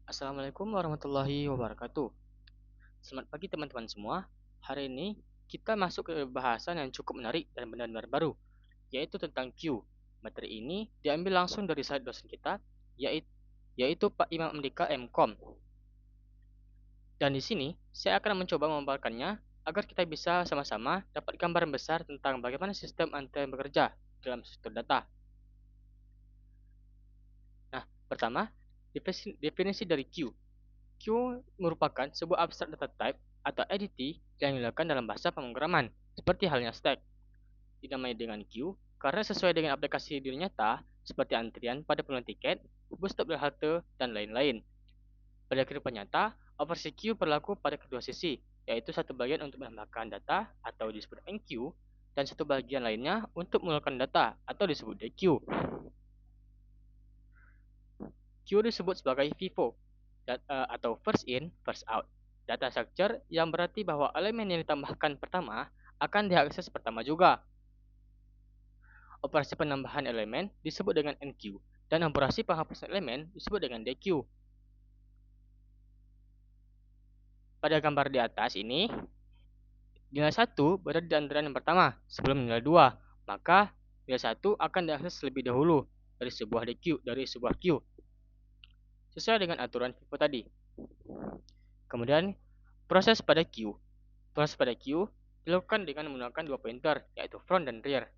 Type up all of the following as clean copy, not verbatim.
Assalamualaikum warahmatullahi wabarakatuh. Selamat pagi teman-teman semua. Hari ini kita masuk ke bahasan yang cukup menarik dan benar-benar baru, yaitu tentang Q. Materi ini diambil langsung dari slide dosen kita, yaitu Pak Imam Andika MKom. Dan di sini saya akan mencoba memaparkannya agar kita bisa sama-sama dapat gambaran besar tentang bagaimana sistem antrean bekerja dalam struktur data. Nah, pertama, definisi dari Q. Q merupakan sebuah abstrak data type atau entity yang dilakukan dalam bahasa pemrograman, seperti halnya stack. Dinamai dengan Q karena sesuai dengan aplikasi di dunia nyata, seperti antrian pada penurunan tiket, bus stop dan halte, dan lain-lain. Pada kehidupan nyata, operasi Q berlaku pada kedua sisi, yaitu satu bagian untuk menambahkan data atau disebut enqueue, dan satu bagian lainnya untuk mengeluarkan data atau disebut dequeue. Q disebut sebagai FIFO atau first in, first out. Data structure yang berarti bahwa elemen yang ditambahkan pertama akan diakses pertama juga. Operasi penambahan elemen disebut dengan enqueue dan operasi penghapusan elemen disebut dengan dequeue. Pada gambar di atas ini, nilai 1 berada di antrean yang pertama sebelum nilai 2, maka nilai 1 akan diakses lebih dahulu dari sebuah queue sesuai dengan aturan FIFO tadi. Kemudian proses pada queue. Proses pada queue dilakukan dengan menggunakan dua pointer, yaitu front dan rear.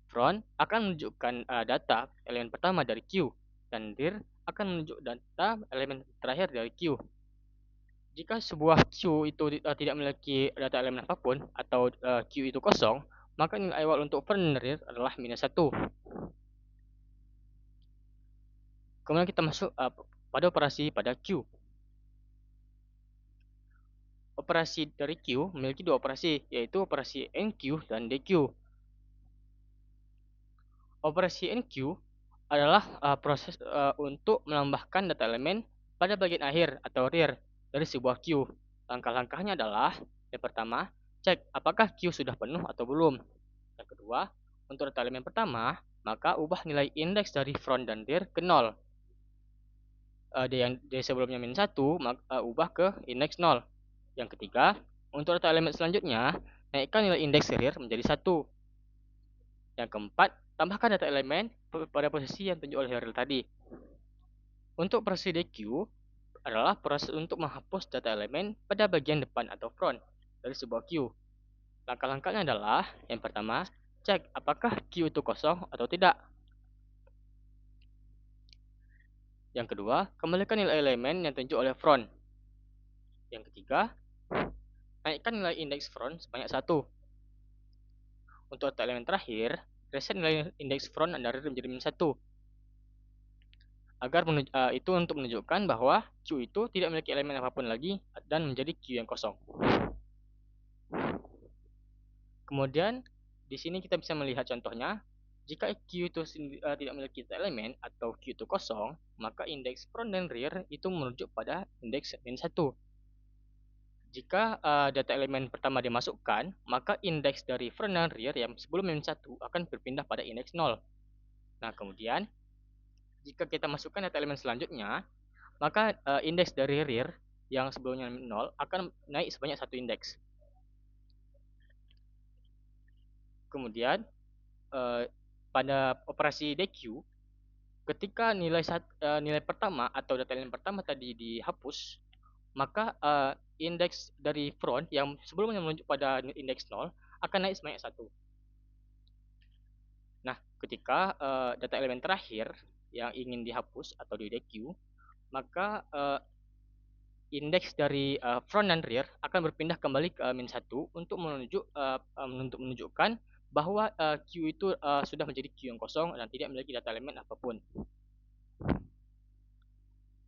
Front akan menunjukkan data elemen pertama dari queue, dan rear akan menunjuk data elemen terakhir dari queue. Jika sebuah queue itu tidak memiliki data elemen apapun, atau queue itu kosong, maka nilai awal untuk front dan rear adalah -1. Kemudian kita masuk pada operasi pada queue. Operasi dari queue memiliki dua operasi, yaitu operasi enqueue dan dequeue. Operasi enqueue adalah proses untuk menambahkan data elemen pada bagian akhir atau rear dari sebuah queue. Langkah-langkahnya adalah, yang pertama, cek apakah queue sudah penuh atau belum. Yang kedua, untuk data elemen pertama, maka ubah nilai indeks dari front dan rear ke 0. Dari sebelumnya -1, ubah ke indeks 0. Yang ketiga, untuk data elemen selanjutnya, naikkan nilai indeks rear menjadi 1. Yang keempat, tambahkan data elemen pada posisi yang ditunjuk oleh rear tadi. Untuk operasi dequeue adalah proses untuk menghapus data elemen pada bagian depan atau front dari sebuah queue. Langkah-langkahnya adalah, yang pertama, cek apakah queue itu kosong atau tidak. Yang kedua, kembalikan nilai elemen yang ditunjuk oleh front. Yang ketiga, naikkan nilai indeks front sebanyak 1. Untuk data elemen terakhir, reset nilai indeks front dan rear menjadi -1. Itu untuk menunjukkan bahwa queue itu tidak memiliki elemen apapun lagi dan menjadi queue yang kosong. Kemudian di sini kita bisa melihat contohnya, jika queue itu tidak memiliki elemen atau queue itu kosong, maka indeks front dan rear itu merujuk pada indeks -1. Jika data elemen pertama dimasukkan, maka indeks dari front dan rear yang sebelum -1 akan berpindah pada indeks 0. Nah, kemudian jika kita masukkan data elemen selanjutnya, maka indeks dari rear yang sebelumnya 0 akan naik sebanyak 1 indeks. Kemudian pada operasi dequeue, ketika nilai pertama atau data elemen pertama tadi dihapus, maka indeks dari front yang sebelumnya menunjuk pada indeks 0 akan naik sebanyak 1. Nah, ketika data elemen terakhir yang ingin dihapus atau di dequeue, maka indeks dari front dan rear akan berpindah kembali ke -1 untuk menunjukkan bahwa queue itu sudah menjadi queue yang kosong dan tidak memiliki data elemen apapun.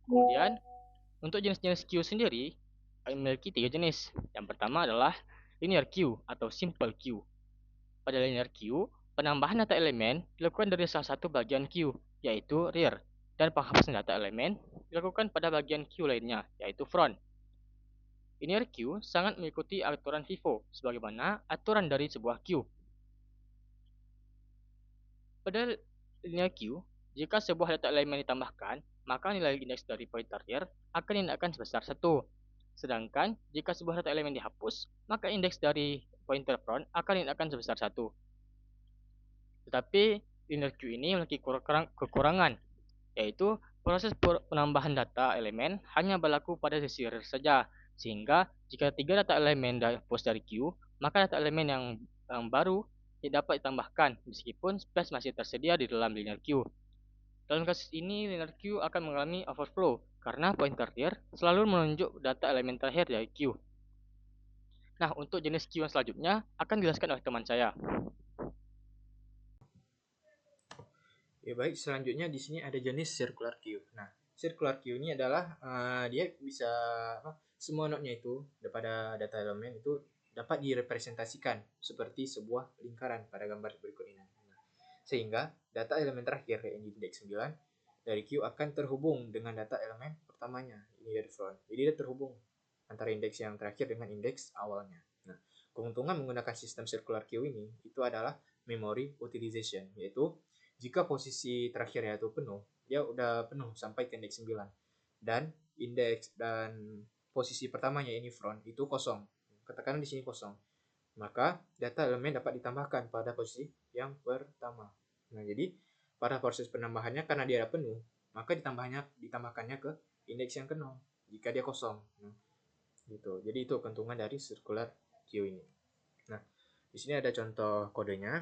Kemudian, untuk jenis-jenis queue sendiri memiliki 3 jenis. Yang pertama adalah linear queue atau simple queue. Pada linear queue, penambahan data elemen dilakukan dari salah satu bagian queue, yaitu rear, dan penghapusan data elemen dilakukan pada bagian queue lainnya, yaitu front. Linear queue sangat mengikuti aturan FIFO, sebagaimana aturan dari sebuah queue. Pada linear queue, jika sebuah data elemen ditambahkan, maka nilai indeks dari pointer here akan diindakkan sebesar 1. Sedangkan jika sebuah data elemen dihapus, maka indeks dari pointer front akan diindakkan sebesar 1. Tetapi linear queue ini memiliki kekurangan, yaitu proses penambahan data elemen hanya berlaku pada sisi rear saja, sehingga jika 3 data elemen dihapus dari queue, maka data elemen yang baru tidak dapat ditambahkan meskipun space masih tersedia di dalam linear queue. Dalam kasus ini, linear queue akan mengalami overflow karena pointer here selalu menunjuk data elemen terakhir dari queue. Nah, untuk jenis queue yang selanjutnya akan dijelaskan oleh teman saya. Ya baik, selanjutnya di sini ada jenis circular queue. Nah, circular queue ini adalah dia bisa semua node-nya itu pada data elemen itu dapat direpresentasikan seperti sebuah lingkaran pada gambar berikut ini. Nah, sehingga data elemen terakhir yang di indeks 9 dari queue akan terhubung dengan data elemen pertamanya, ini dari front. Jadi dia terhubung antara indeks yang terakhir dengan indeks awalnya. Nah, keuntungan menggunakan sistem circular queue ini itu adalah memory utilization, yaitu jika posisi terakhirnya itu penuh, dia udah penuh sampai ke indeks 9. Dan indeks dan posisi pertamanya ini front itu kosong. Katakan di sini kosong. Maka data elemen dapat ditambahkan pada posisi yang pertama. Nah, jadi pada proses penambahannya karena dia ada penuh, maka ditambahkannya ke indeks yang ke 0 jika dia kosong. Nah, gitu. Jadi itu keuntungan dari circular queue ini. Nah, di sini ada contoh kodenya.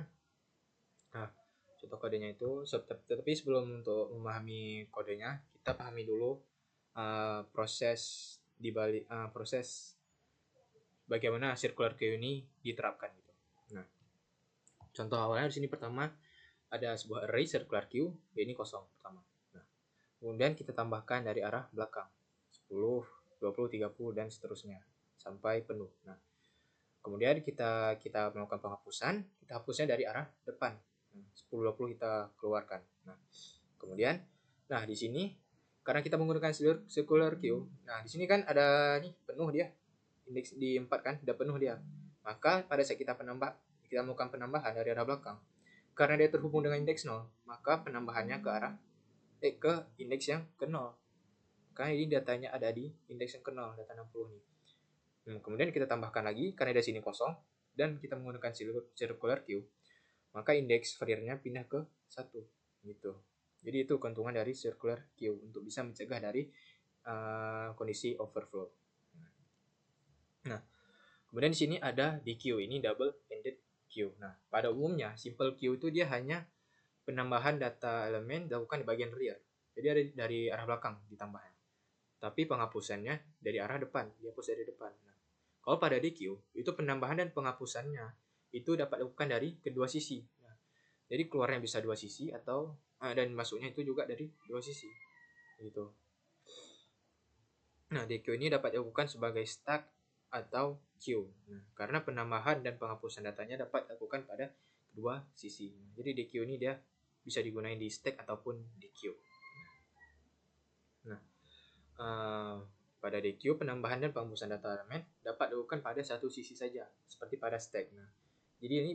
Nah, contoh kodenya itu, tapi sebelum untuk memahami kodenya, kita pahami dulu proses proses bagaimana circular queue ini diterapkan gitu. Nah, contoh awalnya di sini pertama ada sebuah array circular queue, ini kosong pertama. Nah, kemudian kita tambahkan dari arah belakang 10, 20, 30 dan seterusnya sampai penuh. Nah, kemudian kita melakukan penghapusan, kita hapusnya dari arah depan. 10-20 kita keluarkan. Nah, kemudian, di sini karena kita menggunakan circular queue, nah di sini kan ada nih penuh dia, indeks di 4 kan, sudah penuh dia. Maka pada saat kita melakukan penambahan dari arah belakang, karena dia terhubung dengan indeks 0, maka penambahannya ke indeks yang ke 0. Karena ini datanya ada di indeks yang ke 0, data 60 nih. Kemudian kita tambahkan lagi, karena di sini kosong, dan kita menggunakan circular queue, maka indeks variernya pindah ke 1 gitu. Jadi itu keuntungan dari circular queue untuk bisa mencegah dari kondisi overflow. Nah, kemudian di sini ada DQ, ini double ended queue. Nah, pada umumnya simple queue itu dia hanya penambahan data elemen dilakukan di bagian rear. Jadi ada dari arah belakang ditambahnya. Tapi penghapusannya dari arah depan, dihapus dari depan. Nah, kalau pada DQ, itu penambahan dan penghapusannya itu dapat dilakukan dari kedua sisi. Nah, jadi keluarnya bisa dua sisi atau dan masuknya itu juga dari dua sisi. Gitu. Nah, DQ ini dapat dilakukan sebagai stack atau queue. Nah, karena penambahan dan penghapusan datanya dapat dilakukan pada kedua sisi. Jadi DQ ini dia bisa digunakan di stack ataupun di queue. Nah, pada DQ penambahan dan penghapusan data elemen dapat dilakukan pada satu sisi saja, seperti pada stack. Nah, jadi ini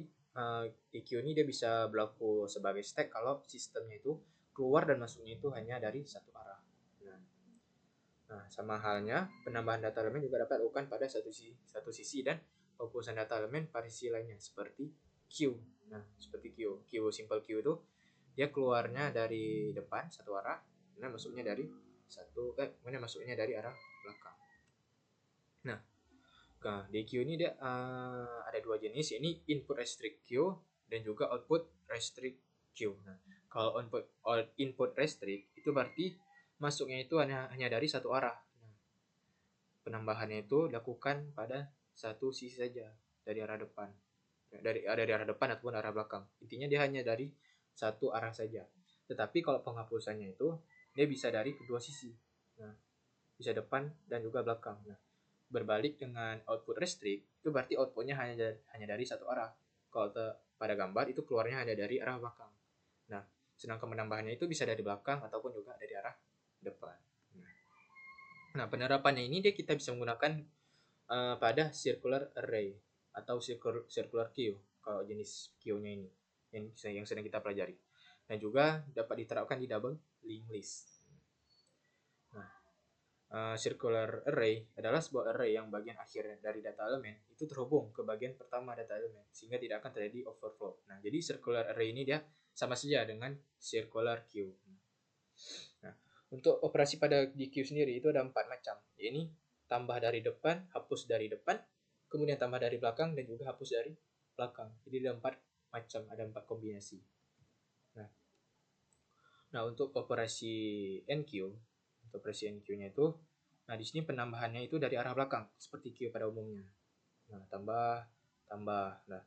DQ ini dia bisa berlaku sebagai stack kalau sistemnya itu keluar dan masuknya itu hanya dari satu arah. Nah, sama halnya penambahan data elemen juga dapat dilakukan pada satu sisi dan penghapusan data elemen pada sisi lainnya seperti queue. Nah, seperti queue simple queue itu dia keluarnya dari depan satu arah, dan masuknya dari masuknya dari arah belakang. Nah, di queue ini dia ada dua jenis, ini input restrict queue dan juga output restrict queue. Nah, kalau input restrict itu berarti masuknya itu hanya dari satu arah. Nah, penambahannya itu dilakukan pada satu sisi saja dari arah depan. Dari arah depan ataupun arah belakang. Intinya dia hanya dari satu arah saja. Tetapi kalau penghapusannya itu dia bisa dari kedua sisi. Nah, bisa depan dan juga belakang. Nah, berbalik dengan output restrict, itu berarti outputnya hanya dari satu arah. Kalau pada gambar itu keluarnya hanya dari arah belakang. Nah, sedangkan penambahannya itu bisa dari belakang ataupun juga dari arah depan. Nah, penerapannya ini kita bisa menggunakan pada circular array atau circular queue kalau jenis queue-nya ini yang sedang kita pelajari. Dan juga dapat diterapkan di double linked list. circular array adalah sebuah array yang bagian akhir dari data elemen itu terhubung ke bagian pertama data elemen sehingga tidak akan terjadi overflow. Nah, jadi circular array ini dia sama saja dengan circular queue. Nah, untuk operasi pada di queue sendiri itu ada 4 macam. Ini tambah dari depan, hapus dari depan, kemudian tambah dari belakang dan juga hapus dari belakang. Jadi ada 4 macam, ada 4 kombinasi. Nah, untuk operasi NQ, untuk operasi NQ-nya itu, nah di sini penambahannya itu dari arah belakang seperti Q pada umumnya. Nah, tambah, tambah. Nah,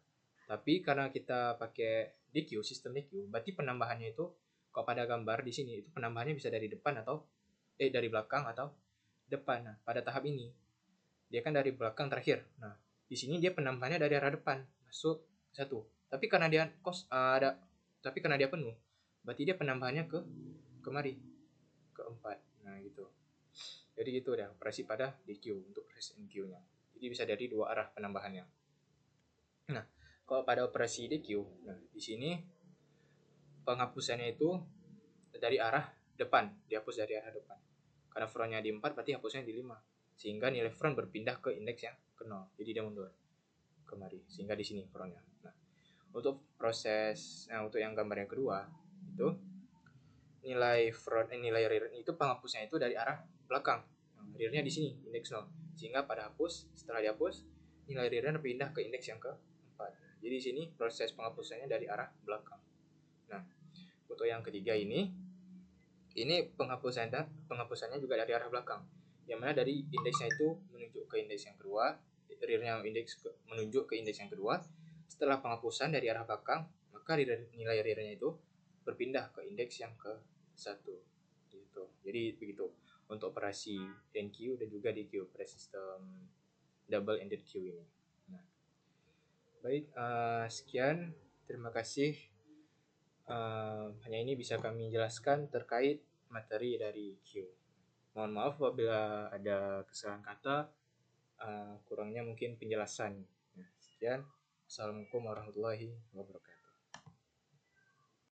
tapi karena kita pakai DQ, sistem DQ, berarti penambahannya itu kalau pada gambar di sini itu penambahannya bisa dari depan atau dari belakang atau depan. Nah, pada tahap ini dia kan dari belakang terakhir. Nah, di sini dia penambahannya dari arah depan masuk satu. Tapi karena dia tapi karena dia penuh, berarti dia penambahannya ke kemari keempat. Nah, gitu. Jadi itu dah operasi pada DQ untuk press NQ-nya. Jadi bisa dari dua arah penambahannya. Nah, kalau pada operasi DQ, nah di sini penghapusannya itu dari arah depan, dihapus dari arah depan. Karena frontnya di 4 berarti hapusnya di 5. Sehingga nilai front berpindah ke indeks yang ke 0. Jadi dia mundur kemari. Sehingga di sini frontnya. Nah, untuk untuk yang gambar yang kedua itu nilai rear itu penghapusnya itu dari arah belakang. Nah, rearnya di sini indeks 0. Sehingga pada hapus, setelah dihapus, nilai rearnya pindah ke indeks yang keempat. Jadi di sini proses penghapusannya dari arah belakang. Nah, untuk yang ketiga ini penghapusannya juga dari arah belakang. Yang mana dari indeksnya itu menuju ke indeks yang kedua, rearnya menunjuk ke indeks yang kedua. Setelah penghapusan dari arah belakang, maka nilai rearnya itu berpindah ke indeks yang ke-1 gitu. Jadi begitu untuk operasi NQ dan juga DQ pada sistem double ended queue ini. Nah, baik, sekian, terima kasih. Hanya ini bisa kami jelaskan terkait materi dari Q. Mohon maaf apabila ada kesalahan kata, kurangnya mungkin penjelasan. Sekian, assalamualaikum warahmatullahi wabarakatuh.